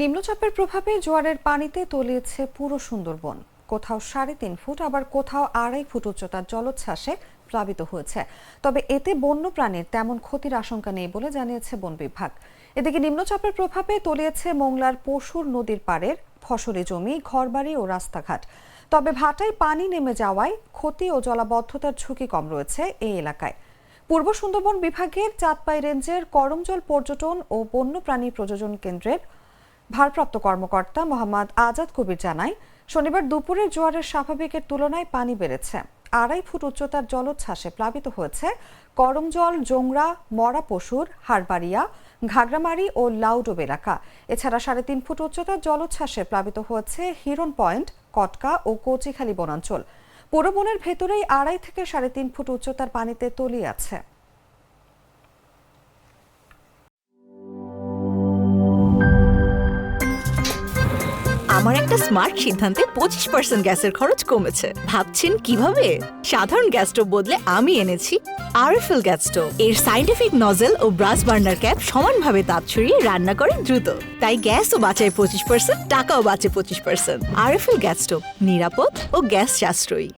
নিম্নচাপের প্রভাবে জোয়ারের পানিতে তলিয়েছে পুরো সুন্দরবন। কোথাও 3.5 ফুট, আবার কোথাও 2.5 ফুট উচ্চতার জলোচ্ছ্বাসে প্লাবিত হয়েছে। তবে এতে বন্যপ্রাণীর তেমন ক্ষতির আশঙ্কা নেই বলে জানিয়েছে বন বিভাগ। এদিকে নিম্নচাপের প্রভাবে তলিয়েছে মোংলার পশুর নদীর পাড়ের ফসলি জমি, ঘরবাড়ি ও রাস্তাঘাট। তবে ভাটায় পানি নেমে যাওয়ায় ক্ষতি ও জলাবদ্ধতার ঝুঁকি কম রয়েছে এই এলাকায়। পূর্ব সুন্দরবন বিভাগের চাঁদপাই রেঞ্জের করমজল পর্যটন ও বন্যপ্রাণী প্রজনন কেন্দ্রের ভারপ্রাপ্ত কর্মকর্তা মোহাম্মদ আজাদ কবির জানায়, শনিবার দুপুরে জোয়ারের স্বাভাবিকের তুলনায় পানি বেড়েছে। 2.5 ফুট উচ্চতার জলোচ্ছ্বাসে প্লাবিত হয়েছে করমজল, জোংরা, মরা পশুর, হারবাড়িয়া, ঘাগরামারি ও লাউডোব এলাকা। এছাড়া 3.5 ফুট উচ্চতার জলোচ্ছ্বাসে প্লাবিত হয়েছে হিরন পয়েন্ট, কটকা ও কচিখালী বনাঞ্চল। পুরো বনের ভেতরেই 2.5 থেকে 3.5 ফুট উচ্চতার পানিতে তলিয়ে আছে। আমার একটা স্মার্ট সিদ্ধান্তে 25% গ্যাসের খরচ কমেছে। ভাবছেন কিভাবে? সাধারণ গ্যাস স্টোভ বদলে আমি এনেছি আরএফএল গ্যাস স্টোভ। এর সাইন্টিফিক নজল ও ব্রাস বার্নার ক্যাপ সমানভাবে তাপ ছড়িয়ে রান্না করে দ্রুত। তাই গ্যাসও বাঁচায় 25%, টাকাও বাঁচে 25%। আরএফএল গ্যাস স্টোভ নিরাপদ ও গ্যাস সাশ্রয়ী।